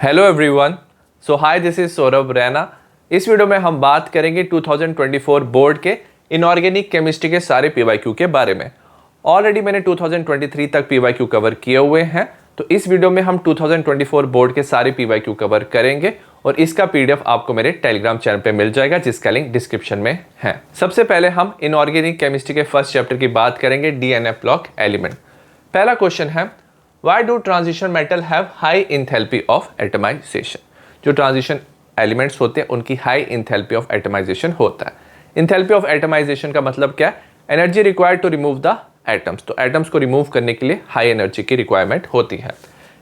Hello everyone, so hi this is Saurabh Raina. इस video में हम बात करेंगे 2024 बोर्ड के इनऑर्गेनिक केमिस्ट्री के सारे पीवाईक्यू के बारे में। ऑलरेडी मैंने 2023 तक पीवाईक्यू कवर किए हुए हैं, तो इस वीडियो में हम 2024 बोर्ड के सारे पीवाईक्यू कवर करेंगे और इसका पीडीएफ आपको मेरे टेलीग्राम चैनल पे मिल जाएगा, जिसका लिंक डिस्क्रिप्शन में है। सबसे पहले हम इनऑर्गेनिक केमिस्ट्री के फर्स्ट चैप्टर की बात करेंगे, डीएनए ब्लॉक एलिमेंट। पहला क्वेश्चन है, Why do transition metal have high enthalpy of atomization? जो ट्रांजिशन एलिमेंट्स होते हैं उनकी हाई इंथैल्पी ऑफ एटमाइजेशन होता है। इंथैल्पी ऑफ एटमाइजेशन का मतलब क्या है? Energy required to remove the atoms. तो एटम्स को रिमूव करने के लिए हाई एनर्जी की रिक्वायरमेंट होती है।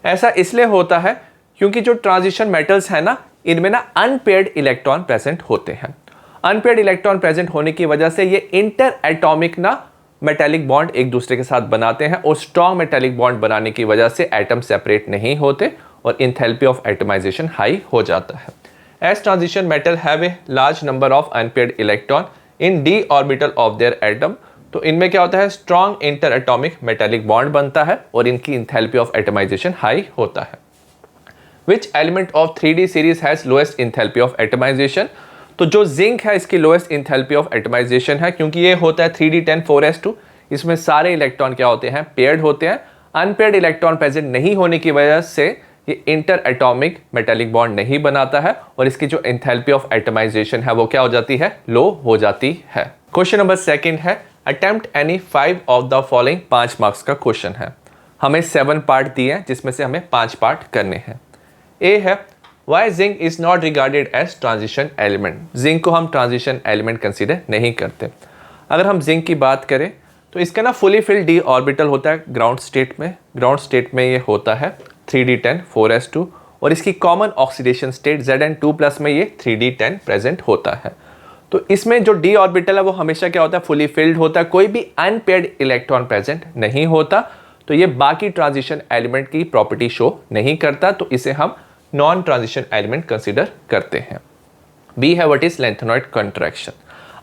ऐसा इसलिए होता है क्योंकि जो ट्रांजिशन मेटल्स है ना, इनमें ना अनपेयर्ड इलेक्ट्रॉन प्रेजेंट होते हैं। अनपेयर्ड इलेक्ट्रॉन प्रेजेंट होने की वजह से ये इंटर एटॉमिक ना मेटालिक बॉन्ड एक दूसरे के साथ बनाते हैं और स्ट्रॉन्ग मेटालिक बॉन्ड बनाने की वजह से एटम सेपरेट नहीं होते और इंथैल्पी ऑफ एटमाइजेशन हाई हो जाता है। As transition metal have a large number of unpaired electron in D orbital of their atom, तो इनमें क्या होता है, strong inter atomic metallic bond बनता है और इनकी इंथैल्पी ऑफ एटमाइजेशन हाई होता है। Which element of 3D series has lowest enthalpy of atomisation? तो जो जिंक है इसकी लोएस्ट इंथैल्पी ऑफ एटमाइजेशन है, क्योंकि ये होता है 3D10 4s2। इसमें सारे इलेक्ट्रॉन क्या होते हैं, पेयर्ड होते हैं। अनपेयर्ड इलेक्ट्रॉन प्रेजेंट नहीं होने की वजह से ये इंटर एटॉमिक मेटालिक बॉन्ड नहीं बनाता है और इसकी जो इंथैल्पी ऑफ एटमाइजेशन है वो क्या हो जाती है, लो हो जाती है। क्वेश्चन नंबर सेकंड है, attempt any 5 of the following. 5 marks का क्वेश्चन है। हमें 7 पार्ट दिए हैं जिसमें से हमें 5 पार्ट करने हैं। ए है, Why zinc is not regarded as transition element? Zinc को हम ट्रांजिशन एलिमेंट कंसीडर नहीं करते। अगर हम जिंक की बात करें तो इसका ना फुली फिल्ड डी ऑर्बिटल होता है ग्राउंड स्टेट में। ग्राउंड स्टेट में ये होता है 3D10 4s2 और इसकी कॉमन ऑक्सीडेशन स्टेट Zn2+ में ये 3D10 प्रेजेंट होता है। तो इसमें जो डी ऑर्बिटल है वो हमेशा क्या होता है, फुली फिल्ड होता है, कोई भी अनपेयर्ड इलेक्ट्रॉन प्रेजेंट नहीं होता। तो ये बाकी ट्रांजिशन एलिमेंट की प्रॉपर्टी शो नहीं करता, तो इसे हम नॉन ट्रांजिशन एलिमेंट कंसीडर करते हैं। बी है, व्हाट इज लेंथेनॉइड कंट्रैक्शन।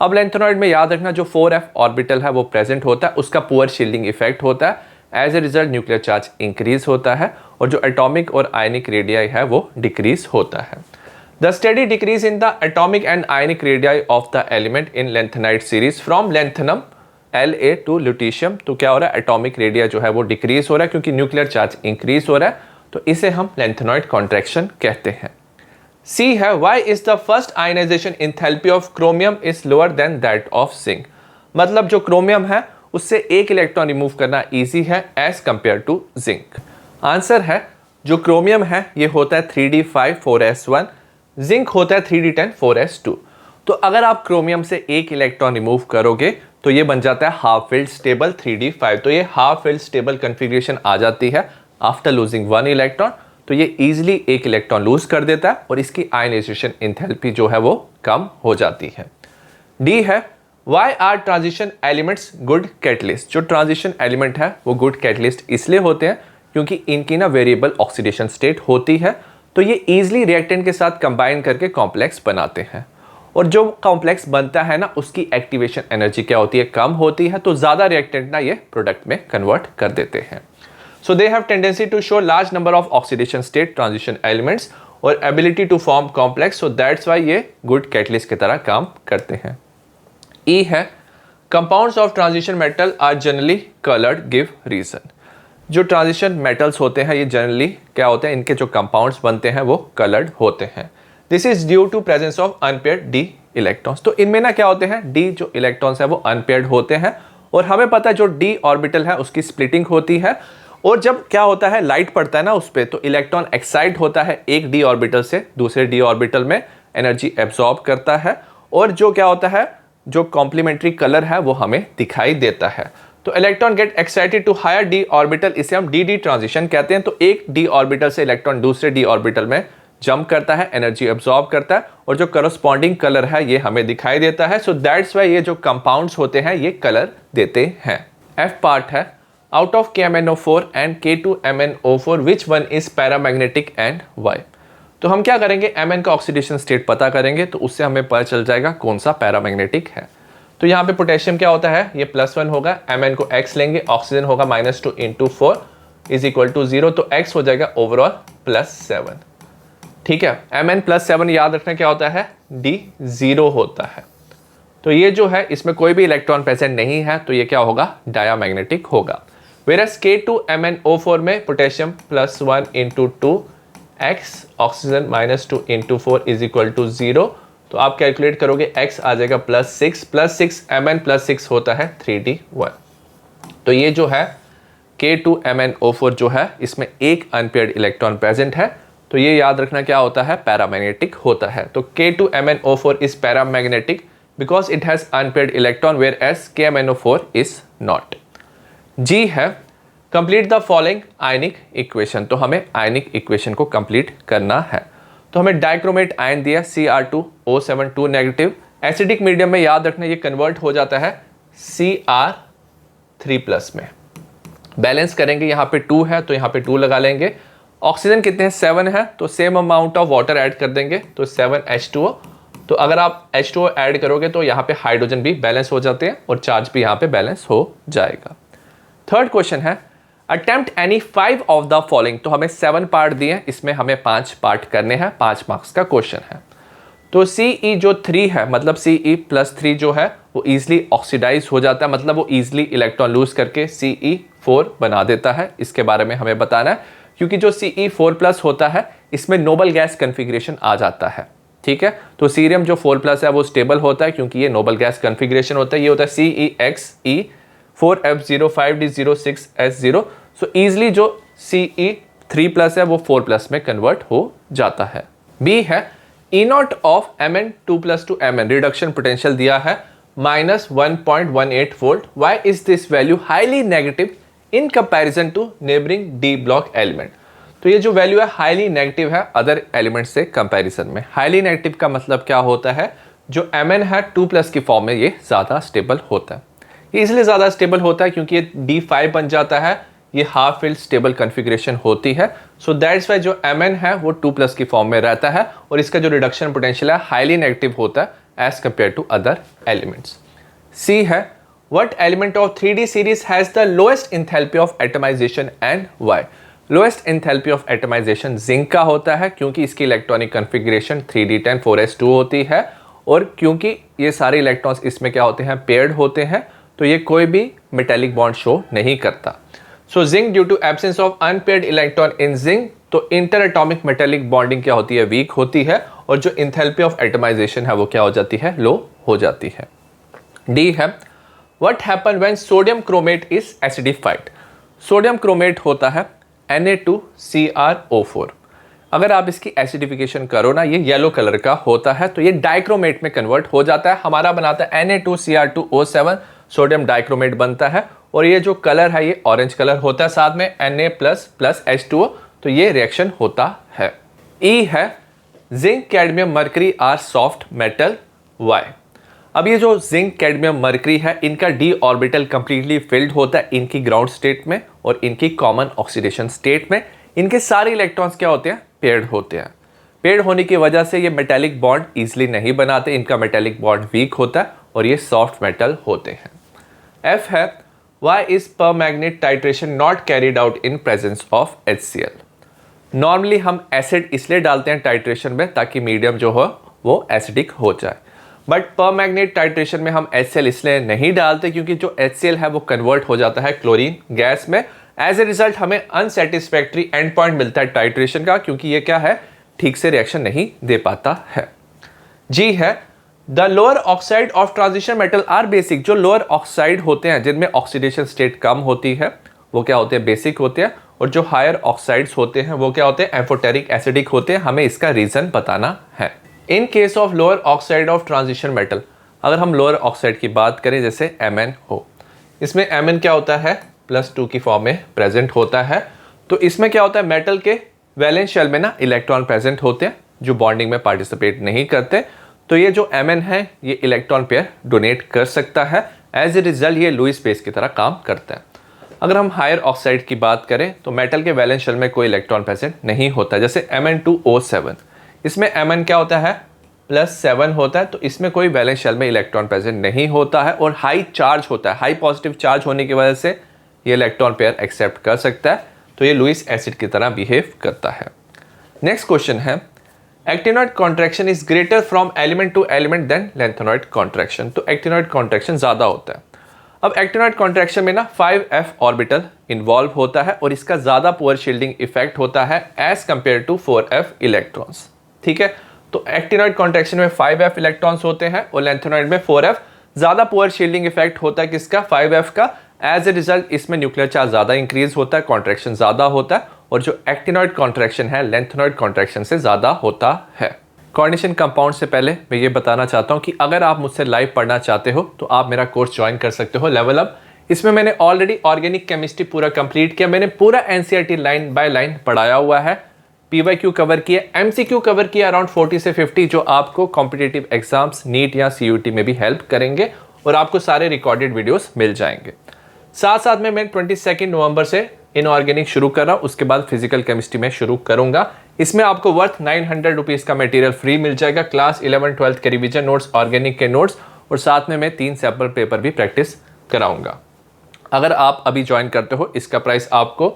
अब लेंथेनॉइड में याद रखना जो 4f ऑर्बिटल है वो प्रेजेंट होता है, उसका पुअर शील्डिंग इफेक्ट होता है। As a result nuclear charge increase होता है और जो एटॉमिक और आयनिक रेडियाई है वो डिक्रीज होता है। The steady decrease in the atomic and ionic radii of the element in lanthanide series from lanthanum La to lutetium. तो क्या हो रहा है, एटॉमिक रेडिया जो है वो डिक्रीज हो रहा है क्योंकि न्यूक्लियर चार्ज इंक्रीज हो रहा है, तो इसे हम लेंथेनॉइड कॉन्ट्रैक्शन कहते हैं। सी है, why is the first ionisation enthalpy of chromium is lower than that of zinc. मतलब जो क्रोमियम है उससे एक इलेक्ट्रॉन रिमूव करना इजी है as compare to zinc. Answer है, जो क्रोमियम है ये होता है 3D5 4s1, जिंक होता है 3D10 4s2। तो अगर आप क्रोमियम से एक इलेक्ट्रॉन रिमूव करोगे तो ये बन जाता है हाफ फिल्ड स्टेबल 3D5। तो ये हाफ फिल्ड स्टेबल कन्फिग्रेशन आ जाती है आफ्टर लूजिंग 1 इलेक्ट्रॉन। तो ये इजीली एक इलेक्ट्रॉन लूज कर देता है और इसकी आयनाइजेशन इंथैल्पी जो है वो कम हो जाती है। डी है, why are transition elements good catalyst. जो ट्रांजिशन एलिमेंट है वो गुड कैटलिस्ट इसलिए होते हैं क्योंकि इनकी ना वेरिएबल ऑक्सीडेशन स्टेट होती है, तो ये इजीली रिएक्टेंट के साथ कंबाइन करके कॉम्प्लेक्स बनाते हैं और जो कॉम्प्लेक्स बनता है ना उसकी एक्टिवेशन एनर्जी क्या होती है, कम होती है, तो ज़्यादा रिएक्टेंट ना ये प्रोडक्ट में कन्वर्ट कर देते हैं। So they have tendency to show large number of oxidation state transition elements और ability to form complex, so that's why ये good catalyst की तरह काम करते हैं। E है, compounds of transition metal are generally colored, give reason। जो transition metals होते हैं ये generally क्या होते हैं, इनके जो compounds बनते हैं वो colored होते हैं। This is due to presence of unpaired d electrons। तो इनमें ना क्या होते हैं, d जो electrons है वो unpaired होते हैं और हमें पता है जो d ऑर्बिटल है उसकी स्प्लिटिंग होती है और जब क्या होता है, लाइट पड़ता है ना उस पर, तो इलेक्ट्रॉन एक्साइट होता है एक डी ऑर्बिटल से दूसरे डी ऑर्बिटल में, एनर्जी एब्जॉर्ब करता है और जो क्या होता है, जो कॉम्प्लीमेंट्री कलर है वो हमें दिखाई देता है। तो electron get excited to higher D orbital, इसे हम डी ट्रांजिशन कहते हैं। तो एक डी ऑर्बिटल से इलेक्ट्रॉन दूसरे डी ऑर्बिटल में जंप करता है, एनर्जी एब्जॉर्ब करता है और जो करस्पॉन्डिंग कलर है ये हमें दिखाई देता है। सो दैट्स वाई ये जो कंपाउंड्स होते हैं ये कलर देते हैं। एफ पार्ट है, out of KMnO4 and K2MnO4 which one is paramagnetic and why? तो हम क्या करेंगे, Mn का ऑक्सीडेशन स्टेट पता करेंगे तो उससे हमें पता चल जाएगा कौन सा पैरामैग्नेटिक है। तो यहाँ पे पोटेशियम क्या होता है, ये +1 होगा, Mn को x लेंगे, ऑक्सीजन होगा -2 × 4 = 0, तो x हो जाएगा ओवरऑल +7। ठीक है, Mn+7 याद रखना क्या होता है, D 0 होता है। तो ये जो है इसमें कोई भी इलेक्ट्रॉन प्रेजेंट नहीं है, तो ये क्या होगा, डायामैग्नेटिक होगा। वेरस K2MnO4 में पोटेशियम +1 × 2x ऑक्सीजन -2 × 4 = 0। तो आप कैलकुलेट करोगे x आ जाएगा +6 +6 Mn+6 होता है 3D1। तो ये जो है K2MnO4 जो है इसमें एक अनपेयर्ड इलेक्ट्रॉन प्रेजेंट है, तो ये याद रखना क्या होता है, पैरामैग्नेटिक होता है। तो K2MnO4 is paramagnetic because it has unpaired electron whereas KMnO4 is not. G है, complete the following ionic equation. तो हमें आयनिक इक्वेशन को कंप्लीट करना है। तो हमें डाइक्रोमेट आयन दिया Cr2O7 2 नेगेटिव। एसिडिक मीडियम में याद रखना ये कन्वर्ट हो जाता है Cr3+ में। बैलेंस करेंगे, यहाँ पे 2 है तो यहाँ पे 2 लगा लेंगे। ऑक्सीजन कितने हैं, 7 है, तो same amount of water add कर देंगे, तो 7H2O। तो अगर आप H2O ऐड करोगे तो यहाँ पे हाइड्रोजन भी बैलेंस हो जाते हैं और चार्ज भी यहाँ पे बैलेंस हो जाएगा। थर्ड क्वेश्चन है, attempt any 5 of the following. तो हमें 7 पार्ट दिए हैं, इसमें हमें 5 पार्ट करने हैं, 5 मार्क्स का क्वेश्चन है। तो Ce जो 3 है, मतलब Ce+3 जो है वो ईजिली ऑक्सीडाइज हो जाता है, मतलब वो ईजिली इलेक्ट्रॉन लूज करके Ce4 बना देता है। इसके बारे में हमें बताना है, क्योंकि जो Ce4+ होता है इसमें नोबल गैस कन्फिग्रेशन आ जाता है। ठीक है, तो सीरियम जो 4+ है वो स्टेबल होता है क्योंकि ये नोबल गैस कन्फिग्रेशन होता है। ये होता है CeXe4F05D06S0। सो ईजिली जो Ce3+ है वो 4+ में कन्वर्ट हो जाता है। बी है, E0 of Mn2+2 Mn reduction potential दिया है -1.18 volt. Why is this value highly negative in comparison to neighbouring D block element. तो ये जो वैल्यू है हाईली नेगेटिव है अदर एलिमेंट से कंपैरिजन में। हाईली नेगेटिव का मतलब क्या होता है, जो Mn है 2+ की फॉर्म में ये ज़्यादा स्टेबल होता है। ये इसलिए ज़्यादा स्टेबल होता है क्योंकि ये D5 बन जाता है, ये हाफ फिल्ड स्टेबल कन्फिग्रेशन होती है। सो दैट्स वाई जो Mn है वो 2+ की फॉर्म में रहता है और इसका जो रिडक्शन पोटेंशियल है हाईली नेगेटिव होता है as compare to other elements. C है, what element of 3D series has the lowest enthalpy of atomisation and why. Lowest enthalpy of atomisation zinc का होता है क्योंकि इसकी इलेक्ट्रॉनिक कन्फिग्रेशन 3D10 4s2 होती है और क्योंकि ये सारे इलेक्ट्रॉन्स इसमें क्या होते हैं, पेयर्ड होते हैं, तो ये कोई भी मेटेलिक बॉन्ड शो नहीं करता। So zinc due to absence of unpaired electron in zinc, तो इंटर एटॉमिक मेटेलिक बॉन्डिंग क्या होती है, वीक होती है और जो एंथैल्पी ऑफ एटमाइजेशन है वो क्या हो जाती है, लो हो जाती है। डी है, what happen when sodium chromate is acidified. Sodium chromate होता है Na2CrO4। अगर आप इसकी एसिडिफिकेशन करो ना, ये येलो कलर का होता है, तो ये डाइक्रोमेट में कन्वर्ट हो जाता है। हमारा बनाता है Na2Cr2O7, सोडियम डाइक्रोमेट बनता है और ये जो कलर है ये ऑरेंज कलर होता है, साथ में Na++H2O, तो ये रिएक्शन होता है। ई है, zinc cadmium mercury are soft metal. Why. अब ये जो जिंक कैडमियम मरकरी है इनका d ऑर्बिटल कंप्लीटली फिल्ड होता है इनकी ग्राउंड स्टेट में और इनकी कॉमन ऑक्सीडेशन स्टेट में। इनके सारे इलेक्ट्रॉन्स क्या होते हैं, पेयर्ड होते हैं। पेयर्ड होने की वजह से ये मेटेलिक बॉन्ड इजीली नहीं बनाते, इनका मेटेलिक बॉन्ड वीक होता है और ये सॉफ्ट मेटल होते हैं। एफ है, why is permanganate titration not carried out in presence of HCl। Normally हम एसिड इसलिए डालते हैं टाइट्रेशन में ताकि मीडियम जो हो वो एसिडिक हो जाए, बट परमैग्नेट टाइट्रेशन में हम HCl इसलिए नहीं डालते क्योंकि जो HCl है वो कन्वर्ट हो जाता है क्लोरीन गैस में। एज ए रिजल्ट हमें अनसेटिस्फैक्ट्री एंड पॉइंट मिलता है टाइट्रेशन का, क्योंकि ये क्या है, ठीक से रिएक्शन नहीं दे पाता है। जी है, the lower oxide of transition metal are basic. जो लोअर ऑक्साइड होते हैं जिनमें ऑक्सीडेशन स्टेट कम होती है वो क्या होते हैं, बेसिक होते हैं, और जो हायर ऑक्साइड्स होते हैं वो क्या होते हैं, एम्फोटेरिक एसिडिक होते हैं। हमें इसका रीजन बताना है। In case of lower oxide of transition metal, अगर हम लोअर ऑक्साइड की बात करें जैसे Mn हो, इसमें Mn क्या होता है, +2 की फॉर्म में प्रेजेंट होता है। तो इसमें क्या होता है, मेटल के वैलेंस शेल में ना इलेक्ट्रॉन प्रेजेंट होते हैं जो बॉन्डिंग में पार्टिसिपेट नहीं करते। तो ये जो Mn है ये इलेक्ट्रॉन पेयर डोनेट कर सकता है, एज ए रिजल्ट ये लुईस पेस की तरह काम करता है। अगर हम हायर ऑक्साइड की बात करें तो मेटल के वैलेंस शेल में कोई इलेक्ट्रॉन प्रेजेंट नहीं होता, जैसे Mn2O7, इसमें Mn क्या होता है, +7 होता है, तो इसमें कोई वैलेंस शेल में इलेक्ट्रॉन प्रेजेंट नहीं होता है और हाई चार्ज होता है। हाई पॉजिटिव चार्ज होने की वजह से ये इलेक्ट्रॉन पेयर एक्सेप्ट कर सकता है, तो ये लुईस एसिड की तरह बिहेव करता है। नेक्स्ट क्वेश्चन है, actinoid contraction is greater from element to element than lanthanoid contraction. तो एक्टिनोइड कॉन्ट्रैक्शन ज़्यादा होता है। अब एक्टिनोइड कॉन्ट्रैक्शन में ना 5f ऑर्बिटल इन्वॉल्व होता है और इसका ज़्यादा पुअर शील्डिंग इफेक्ट होता है as compare to 4f electrons. ठीक है, तो एक्टिनोइड कॉन्ट्रैक्शन में 5f इलेक्ट्रॉन्स होते हैं और लेंथेनॉइड में 4f। ज़्यादा पुअर शील्डिंग इफेक्ट होता है किसका? 5f का। एज ए रिजल्ट इसमें न्यूक्लियर चार्ज ज़्यादा इंक्रीज होता है, कॉन्ट्रैक्शन ज़्यादा होता है, और जो एक्टिनोइड कॉन्ट्रैक्शन है लेंथेनॉइड कॉन्ट्रैक्शन से ज़्यादा होता है। कोऑर्डिनेशन कंपाउंड से पहले मैं ये बताना चाहता हूँ कि अगर आप मुझसे लाइव पढ़ना चाहते हो तो आप मेरा कोर्स ज्वाइन कर सकते हो, लेवल अप। इसमें मैंने ऑलरेडी ऑर्गेनिक केमिस्ट्री पूरा कंप्लीट किया। मैंने पूरा एनसीईआरटी लाइन बाय लाइन पढ़ाया हुआ है, पीवाईक्यू कवर किया, एमसीक्यू कवर किया अराउंड 40 से 50, जो आपको कॉम्पिटिटिव एग्जाम्स नीट या सीयूटी में भी हेल्प करेंगे और आपको सारे रिकॉर्डेड वीडियोस मिल जाएंगे। साथ साथ में मैं 22 नवंबर से इनऑर्गेनिक शुरू कर रहा हूँ, उसके बाद फिजिकल केमिस्ट्री में शुरू करूंगा। इसमें आपको वर्थ 900 रुपीज़ का मटेरियल फ्री मिल जाएगा, क्लास 11 12 के रिवीजन नोट्स, ऑर्गेनिक के नोट्स, और साथ में मैं 3 सैम्पल पेपर भी प्रैक्टिस कराऊंगा। अगर आप अभी ज्वाइन करते हो इसका प्राइस आपको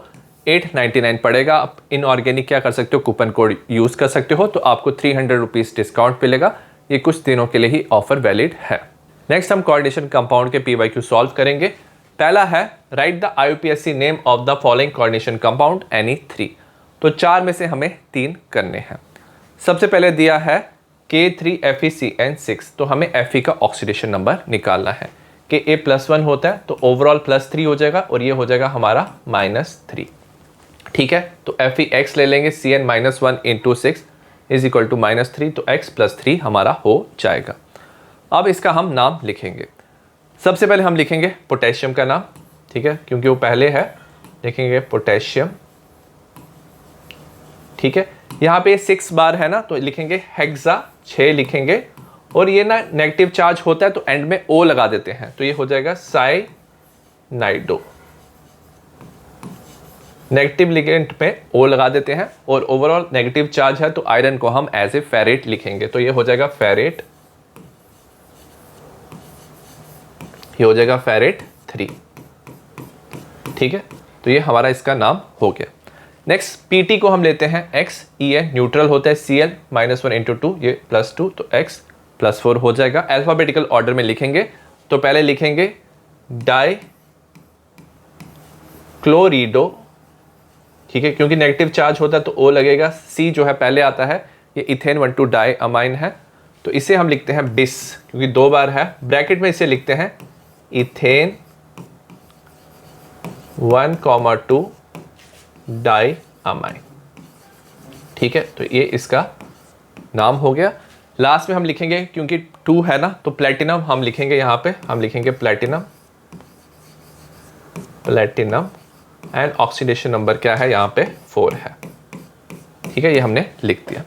899 पड़ेगा। आप इनऑर्गेनिक क्या कर सकते हो, कूपन कोड यूज़ कर सकते हो, तो आपको 300 रुपीज़ डिस्काउंट मिलेगा। ये कुछ दिनों के लिए ही ऑफर वैलिड है। नेक्स्ट हम कोऑर्डिनेशन कंपाउंड के पीवाईक्यू सॉल्व करेंगे। पहला है write the आईयूपीएससी name of the following coordination compound Ni3। तो 4 में से हमें 3 करने हैं। सबसे पहले दिया है K3FeCN6, तो हमें Fe का ऑक्सीडेशन नंबर निकालना है। Ka+1 होता है तो ओवरऑल +3 हो जाएगा और ये हो जाएगा हमारा -3। ठीक है, तो Fex ले लेंगे, Cn-1 into 6 is equal to -3, तो x+3 हमारा हो जाएगा। अब इसका हम नाम लिखेंगे। सबसे पहले हम लिखेंगे पोटेशियम का नाम, ठीक है, क्योंकि वो पहले है, लिखेंगे पोटेशियम। ठीक है, यहाँ पे 6 बार है ना, तो लिखेंगे हेक्सा, 6 लिखेंगे, और ये ना नेगेटिव चार्ज होता है तो एंड में O लगा देते हैं, तो ये हो जाएगा साइनाइडो। नेगेटिव लिगेंड में O लगा देते हैं, और ओवरऑल नेगेटिव चार्ज है तो आयरन को हम एज ए फेरेट लिखेंगे, तो ये हो जाएगा फेरेट, ये हो जाएगा फेरेट 3। ठीक है, तो ये हमारा इसका नाम हो गया। नेक्स्ट Pt को हम लेते हैं X, En न्यूट्रल होता है, Cl-1 इंटू 2, ये +2, तो x+4 हो जाएगा। अल्फाबेटिकल ऑर्डर में लिखेंगे, तो पहले लिखेंगे डाई क्लोरिडो, ठीक है, क्योंकि नेगेटिव चार्ज होता है तो O लगेगा। C जो है पहले आता है, ये इथेन 1,2 डाई अमाइन है, तो इसे हम लिखते हैं बिस, क्योंकि 2 बार है। ब्रैकेट में इसे लिखते हैं इथेन 1,2 डाई अमाइन। ठीक है, तो ये इसका नाम हो गया। लास्ट में हम लिखेंगे, क्योंकि 2 है ना, तो प्लेटिनम हम लिखेंगे, यहाँ पे हम लिखेंगे platinum, platinum, and oxidation number क्या है, यहाँ पे 4 है। ठीक है, ये हमने लिख दिया।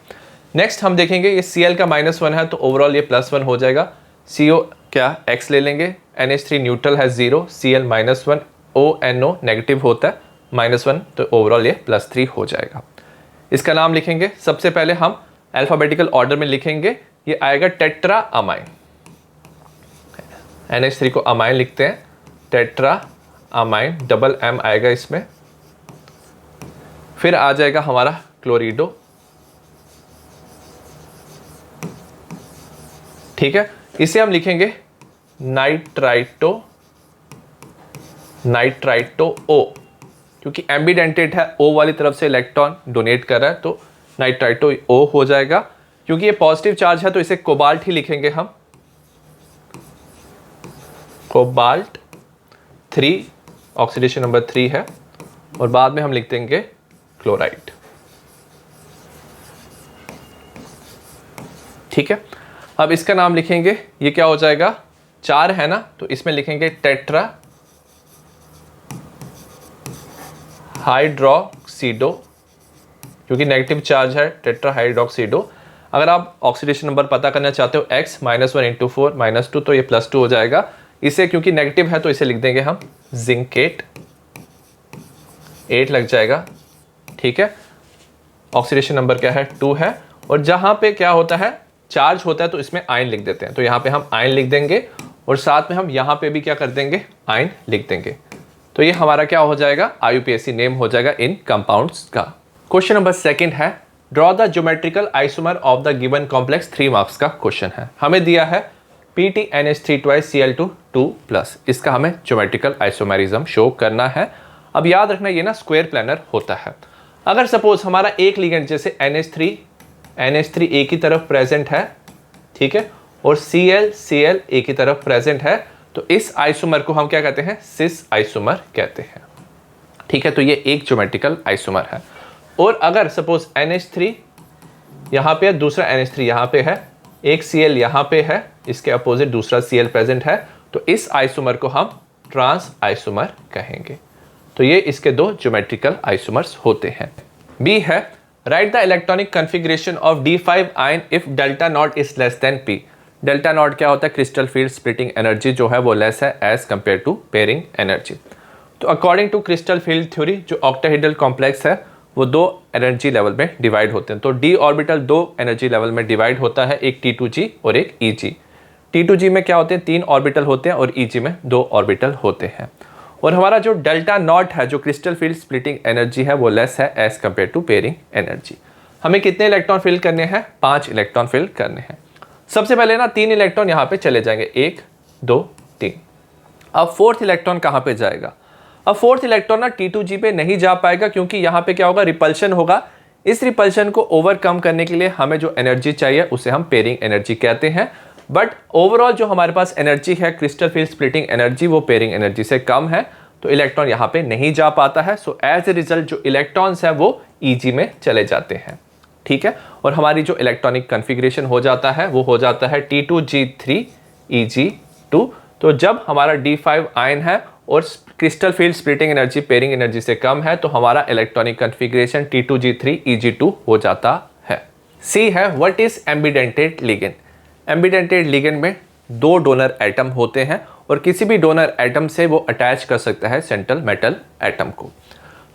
नेक्स्ट हम देखेंगे, ये Cl का -1 है तो ओवरऑल ये +1 हो जाएगा। CO क्या X ले लेंगे, NH3 न्यूट्रल है 0, Cl-1, ONO नेगेटिव होता है -1, तो ओवरऑल ये +3 हो जाएगा। इसका नाम लिखेंगे, सबसे पहले हम अल्फाबेटिकल ऑर्डर में लिखेंगे, ये आएगा टेट्रा अमाइन। NH3 को अमाइन लिखते हैं, टेट्रा अमाइन, डबल M आएगा इसमें। फिर आ जाएगा हमारा क्लोरिडो। ठीक है, इसे हम लिखेंगे नाइट्राइटो, नाइट्राइटो O, क्योंकि एम्बिडेंटेड है, O वाली तरफ से इलेक्ट्रॉन डोनेट कर रहा है, तो नाइट्राइटो O हो जाएगा। क्योंकि ये पॉजिटिव चार्ज है तो इसे कोबाल्ट ही लिखेंगे हम, कोबाल्ट 3, ऑक्सीडेशन नंबर 3 है, और बाद में हम लिख देंगे क्लोराइड। ठीक है, अब इसका नाम लिखेंगे, ये क्या हो जाएगा, 4 है ना, तो इसमें लिखेंगे टेट्रा हाइड्रोक्सीडो, क्योंकि नेगेटिव चार्ज है, टेट्रा हाइड्रोक्सीडो। अगर आप ऑक्सीडेशन नंबर पता करना चाहते हो X-1 इंटू 4 -2, तो ये +2 हो जाएगा। इसे क्योंकि नेगेटिव है तो इसे लिख देंगे हम जिंकेट, 8 लग जाएगा। ठीक है, ऑक्सीडेशन नंबर क्या है, 2 है, और जहां पे क्या होता है, चार्ज होता है तो इसमें आयन लिख देते हैं, तो यहाँ पे हम आयन लिख देंगे, और साथ में हम यहाँ पे भी क्या कर देंगे, आयन लिख देंगे। तो ये हमारा क्या हो जाएगा, आईयूपीएससी नेम हो जाएगा इन कंपाउंड्स का। क्वेश्चन नंबर 2 है draw the geometrical isomer of the given complex, 3 marks का क्वेश्चन है। हमें दिया है PTNH3 twice Cl2 2+, इसका हमें ज्योमेट्रिकल आइसोमेरिज्म शो करना है। अब याद रखना ये ना स्क्वायर प्लानर होता है। अगर सपोज हमारा एक लिगेंड जैसे NH3 एक ही तरफ प्रेजेंट है, ठीक है, और Cl एक ही तरफ प्रेजेंट है, तो इस आइसोमर को हम क्या कहते हैं, सिस आइसोमर कहते हैं। ठीक है, तो ये एक ज्योमेट्रिकल आइसोमर है। और अगर सपोज NH3 यहाँ पे है, दूसरा NH3 यहाँ पे है, एक Cl यहाँ पे है, इसके अपोजिट दूसरा Cl प्रेजेंट है, तो इस आइसोमर को हम ट्रांस आइसोमर कहेंगे। तो ये इसके दो ज्योमेट्रिकल आइसोमर्स होते हैं। बी है write the electronic configuration of D5 ion if delta not is less than P। Delta not क्या होता है, क्रिस्टल फील्ड स्प्लिटिंग एनर्जी जो है वो लेस है as compare to pairing energy. तो according to crystal field theory जो octahedral complex है वो 2 एनर्जी लेवल में डिवाइड होते हैं। तो डी ऑर्बिटल 2 एनर्जी लेवल में डिवाइड होता है, एक T2g और एक Eg। T2g में क्या होते हैं, 3 ऑर्बिटल होते हैं और Eg में 2 ऑर्बिटल होते हैं। और हमारा जो डेल्टा नॉट है, जो क्रिस्टल फील्ड स्प्लिटिंग एनर्जी है, वो लेस है as compare to pairing energy. हमें कितने इलेक्ट्रॉन फिल करने हैं, 5 इलेक्ट्रॉन फिल करने हैं। सबसे पहले ना 3 इलेक्ट्रॉन यहाँ पे चले जाएंगे, 1 2 3। अब 4th इलेक्ट्रॉन कहाँ पे जाएगा, अब 4th इलेक्ट्रॉन ना T2g पे नहीं जा पाएगा, क्योंकि यहाँ पे क्या होगा, रिपल्शन होगा। इस रिपल्शन को ओवरकम करने के लिए हमें जो एनर्जी चाहिए उसे हम पेयरिंग एनर्जी कहते हैं। बट ओवरऑल जो हमारे पास एनर्जी है, क्रिस्टल फील्ड स्प्लिटिंग एनर्जी, वो पेयरिंग एनर्जी से कम है, तो इलेक्ट्रॉन यहाँ पे नहीं जा पाता है। सो एज ए रिजल्ट जो इलेक्ट्रॉन्स है वो Eg में चले जाते हैं। ठीक है, और हमारी जो इलेक्ट्रॉनिक कॉन्फ़िगरेशन हो जाता है वो हो जाता है T2g3 Eg2। तो जब हमारा D5 आयन है और crystal field splitting energy pairing energy से कम है, तो हमारा इलेक्ट्रॉनिक कॉन्फ़िगरेशन T2g3 Eg2 हो जाता है। सी है what is ambidentate ligand. Ambidentate ligand में 2 डोनर एटम होते हैं और किसी भी डोनर एटम से वो अटैच कर सकता है सेंट्रल मेटल एटम को।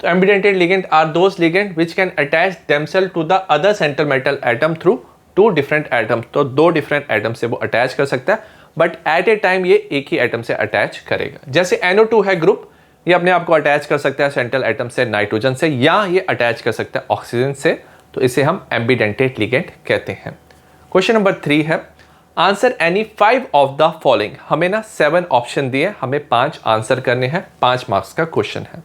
तो ambidentate ligand are those ligand which can attach themselves to the other central metal atom through 2 different atom. तो 2 डिफरेंट एटम से वो अटैच कर सकता है, बट एट ए टाइम ये एक ही एटम से अटैच करेगा। जैसे NO2 है ग्रुप, ये अपने आप को अटैच कर सकता है सेंट्रल एटम से नाइट्रोजन से, या ये अटैच कर सकता है ऑक्सीजन से, तो इसे हम एम्बिडेंटेड लिगेंड कहते हैं। क्वेश्चन नंबर 3 है answer any 5 of the following. हमें ना 7 ऑप्शन दिए, हमें 5 आंसर करने हैं, 5 मार्क्स का क्वेश्चन है।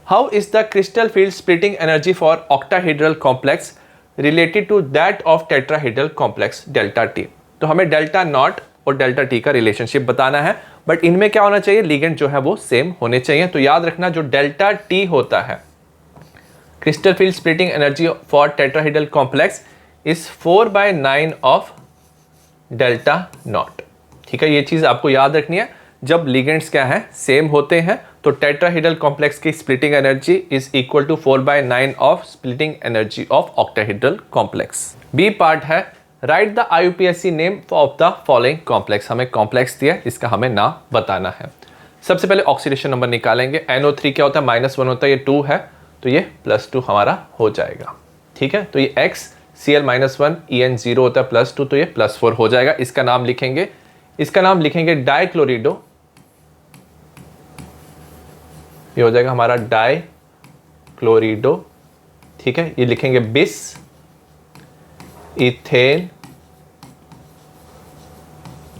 How is the crystal field splitting energy for octahedral complex related to that of tetrahedral complex delta T. तो हमें डेल्टा नॉट और डेल्टा टी का रिलेशनशिप बताना है, बट इनमें क्या होना चाहिए, लिगेंड जो है वो सेम होने चाहिए। तो याद रखना जो डेल्टा टी होता है, crystal field splitting energy for tetrahedral complex is 4/9 of delta not. ठीक है, ये चीज आपको याद रखनी है। जब लिगेंड्स क्या है, सेम होते हैं, तो टेट्राहेड्रल कॉम्प्लेक्स की splitting energy is equal to 4/9 of splitting energy of octahedral complex. B part है write the IUPAC name of the following complex. हमें कॉम्प्लेक्स दिया, इसका हमें नाम बताना है। सबसे पहले ऑक्सीडेशन नंबर निकालेंगे। NO3 क्या होता है, -1 होता है, ये 2 है, तो ये +2 हमारा हो जाएगा। ठीक है, तो ये X Cl-1 En0 होता है +2, तो ये +4 हो जाएगा। इसका नाम लिखेंगे, इसका नाम लिखेंगे डाइक्लोरिडो, ये हो जाएगा हमारा डाइक्लोरिडो। ठीक है, ये लिखेंगे बिस इथेन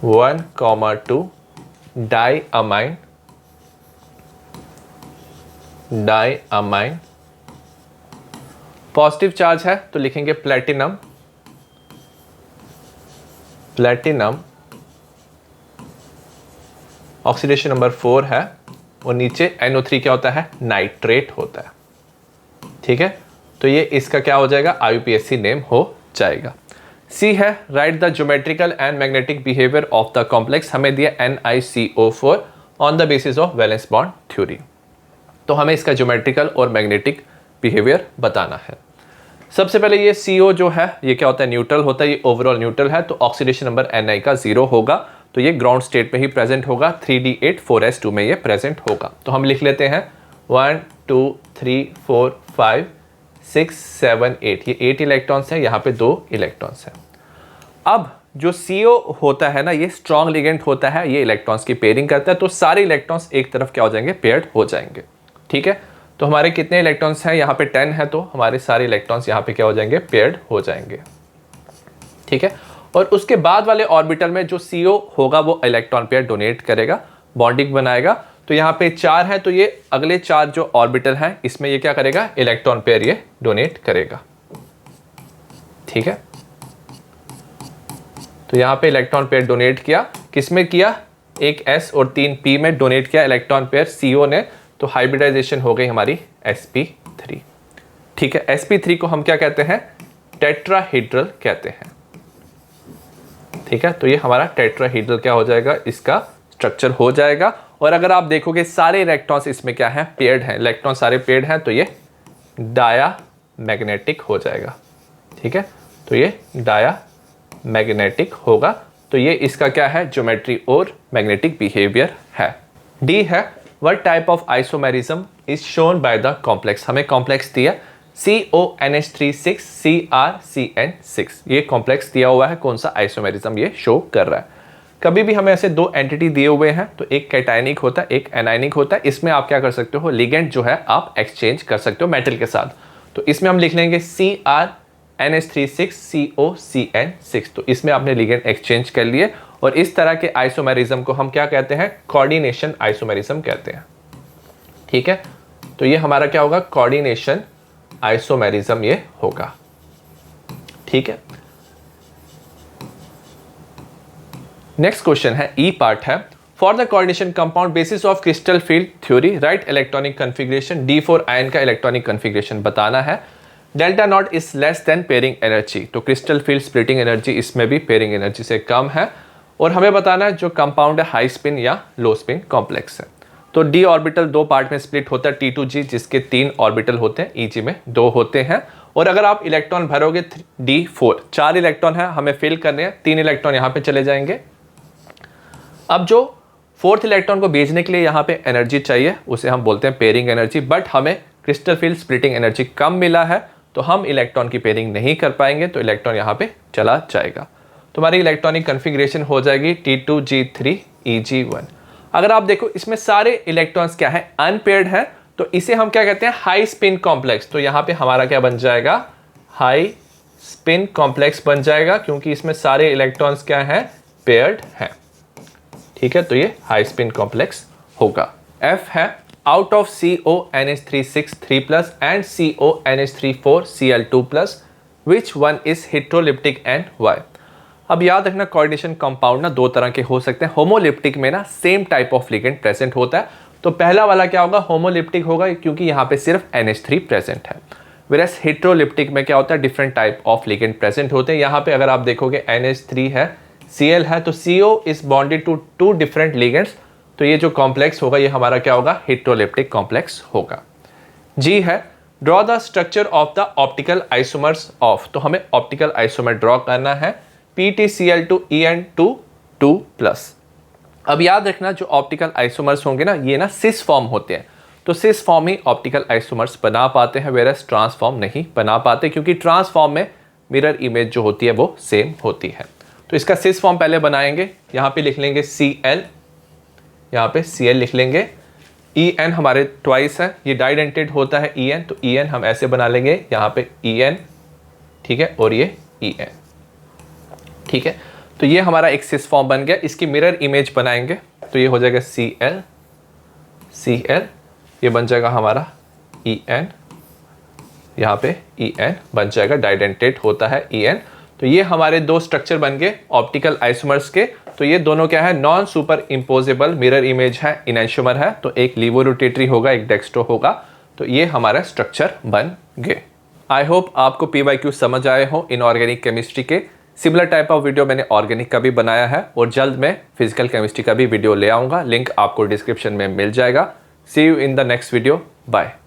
1,2 डाइअमाइन पॉजिटिव चार्ज है तो लिखेंगे प्लेटिनम ऑक्सीडेशन नंबर 4 है, और नीचे NO3 क्या होता है, नाइट्रेट होता है। ठीक है, तो ये इसका क्या हो जाएगा, IUPAC नेम हो जाएगा। सी है write the geometrical and magnetic behaviour of the complex. हमें दिया NiCO4 on the basis of valence bond theory. तो हमें इसका ज्योमेट्रिकल और मैग्नेटिक बिहेवियर बताना है। सबसे पहले ये CO जो है ये क्या होता है, न्यूट्रल होता है, ये ओवरऑल न्यूट्रल है, तो ऑक्सीडेशन नंबर Ni का 0 होगा, तो ये ग्राउंड स्टेट में ही प्रेजेंट होगा। 3d8 4s2 में ये प्रेजेंट होगा। तो हम लिख लेते हैं 1 2 3 4 5 6 7 8, ये 8 इलेक्ट्रॉन्स हैं, यहाँ पे 2 इलेक्ट्रॉन्स हैं। अब जो CO होता है ना, ये स्ट्रॉन्ग लिगेंड होता है, ये इलेक्ट्रॉन्स की पेयरिंग करता है, तो सारे इलेक्ट्रॉन्स एक तरफ क्या हो जाएंगे, पेयर्ड हो जाएंगे। ठीक है, तो हमारे कितने इलेक्ट्रॉन्स हैं यहाँ पे 10 है, तो हमारे सारे इलेक्ट्रॉन्स यहाँ पे क्या हो जाएंगे, पेयर्ड हो जाएंगे। ठीक है, और उसके बाद वाले ऑर्बिटल में जो CO होगा वो इलेक्ट्रॉन पेयर डोनेट करेगा, बॉन्डिंग बनाएगा। तो यहाँ पे 4 है, तो ये अगले 4 जो ऑर्बिटल हैं इसमें ये क्या करेगा, इलेक्ट्रॉन पेयर ये डोनेट करेगा। ठीक है, तो यहाँ पे इलेक्ट्रॉन पेयर डोनेट किया, किसमें किया, एक S और 3 P में डोनेट किया इलेक्ट्रॉन पेयर CO ने, तो हाइब्रिडाइजेशन हो गई हमारी sp3। ठीक है, sp3 को हम क्या कहते हैं, टेट्राहेड्रल कहते हैं। ठीक है, तो ये हमारा टेट्राहेड्रल क्या हो जाएगा, इसका स्ट्रक्चर हो जाएगा। और अगर आप देखोगे सारे इलेक्ट्रॉन्स इसमें क्या है, पेयर्ड हैं, इलेक्ट्रॉन सारे पेयर्ड हैं, तो ये डायामैग्नेटिक हो जाएगा। ठीक है, तो ये डायामैग्नेटिक होगा, तो ये इसका क्या है, ज्योमेट्री और मैग्नेटिक बिहेवियर है। डी है, what type of isomerism is shown by the complex. हमें कॉम्प्लेक्स दिया CONH36 CrCN6, ये कॉम्प्लेक्स दिया हुआ है, कौन सा आइसोमेरिज्म ये शो कर रहा है। कभी भी हमें ऐसे 2 एंटिटी दिए हुए हैं, तो एक कैटायनिक होता है, एक एनायनिक होता है, इसमें आप क्या कर सकते हो, लिगेंड जो है आप एक्सचेंज कर सकते हो मेटल के साथ। तो इसमें हम लिख लेंगे CrNH36 COCN6, तो इसमें आपने लिगेंड एक्सचेंज कर लिए। और इस तरह के आइसोमेरिज्म को हम क्या कहते हैं, कोऑर्डिनेशन आइसोमेरिज्म कहते हैं। ठीक है, तो ये हमारा क्या होगा, कोऑर्डिनेशन आइसोमेरिज्म ये होगा। ठीक है, नेक्स्ट क्वेश्चन है, ई पार्ट है, for the coordination compound basis of crystal field theory right electronic configuration. D4 ion का इलेक्ट्रॉनिक कन्फिग्रेशन बताना है। Delta not is less than pairing energy, तो क्रिस्टल फील्ड स्प्लिटिंग एनर्जी इसमें भी पेयरिंग एनर्जी से कम है। और हमें बताना है जो कंपाउंड है हाई स्पिन या लो स्पिन कॉम्प्लेक्स है। तो D ऑर्बिटल 2 पार्ट में स्प्लिट होता है, T2G, जिसके 3 ऑर्बिटल होते हैं, EG में 2 होते हैं। और अगर आप इलेक्ट्रॉन भरोगे D4, 4 इलेक्ट्रॉन है हमें फिल करने हैं, 3 इलेक्ट्रॉन यहाँ पे चले जाएंगे। अब जो 4th इलेक्ट्रॉन को भेजने के लिए यहाँ पे एनर्जी चाहिए, उसे हम बोलते हैं पेयरिंग एनर्जी, बट हमें क्रिस्टल फील्ड स्प्लिटिंग एनर्जी कम मिला है, तो हम इलेक्ट्रॉन की पेयरिंग नहीं कर पाएंगे, तो इलेक्ट्रॉन यहाँ पे चला जाएगा। तो हमारी इलेक्ट्रॉनिक कन्फिग्रेशन हो जाएगी T2G3 EG1। अगर आप देखो इसमें सारे इलेक्ट्रॉन्स क्या है, अनपेयर्ड है, तो इसे हम क्या कहते हैं, हाई स्पिन कॉम्प्लेक्स। तो यहाँ पे हमारा क्या बन जाएगा, हाई स्पिन कॉम्प्लेक्स बन जाएगा, क्योंकि इसमें सारे इलेक्ट्रॉन्स क्या है, पेयर्ड हैं। ठीक है, तो ये हाई स्पिन कॉम्प्लेक्स होगा। F है, out of CONH36 3+ and CONH34 Cl2+, which one is heteroleptic and why. अब याद रखना कोऑर्डिनेशन कंपाउंड ना 2 तरह के हो सकते हैं। होमोलिप्टिक में ना same type of ligand present होता है, तो पहला वाला क्या होगा, होमोलिप्टिक होगा, क्योंकि यहाँ पे सिर्फ NH3 प्रेजेंट है। वेरएस हेट्रोलिप्टिक में क्या होता है, different type of ligand present होते हैं। यहाँ पे अगर आप देखोगे NH3 है, Cl है, तो CO is bonded to 2 different ligands, तो ये जो कॉम्प्लेक्स होगा ये हमारा क्या होगा, हेट्रोलिप्टिक कॉम्प्लेक्स होगा। G है, draw the structure of the optical isomers of, तो हमें ऑप्टिकल आइसोमर ड्रॉ करना है PTCl2En2+। अब याद रखना जो ऑप्टिकल आइसोमर्स होंगे ना, ये ना सिस फॉर्म होते हैं, तो सिस फॉर्म ही ऑप्टिकल आइसोमर्स बना पाते हैं, वेरस ट्रांसफॉर्म नहीं बना पाते, क्योंकि ट्रांसफॉर्म में मिरर इमेज जो होती है वो सेम होती है। तो इसका सिस फॉर्म पहले बनाएंगे, यहाँ पे लिख लेंगे Cl, यहाँ पे Cl लिख लेंगे। En हमारे ट्वाइस है, ये डाइडेंटेड होता है En, तो En हम ऐसे बना लेंगे, यहाँ पे En, ठीक है, और ये En। ठीक है, तो ये हमारा एक सिस फॉर्म बन गया। इसकी मिरर इमेज बनाएंगे, तो ये हो जाएगा Cl, ये बन जाएगा हमारा En, यहाँ पे En बन जाएगा, डाइडेंटेड होता है En। तो ये हमारे 2 स्ट्रक्चर बन गए ऑप्टिकल आइसोमर्स के। तो ये दोनों क्या है, non super imposable mirror image है, इनैंशियोमर है, तो एक लीवो रोटेटरी होगा, एक डेक्स्ट्रो होगा। तो ये हमारा स्ट्रक्चर बन गए। आई होप आपको PYQ समझ आए हो इनऑर्गेनिक केमिस्ट्री के। सिमिलर टाइप ऑफ वीडियो मैंने ऑर्गेनिक का भी बनाया है, और जल्द मैं फिजिकल केमिस्ट्री का भी वीडियो ले आऊँगा, लिंक आपको डिस्क्रिप्शन में मिल जाएगा। See you in the next video, bye.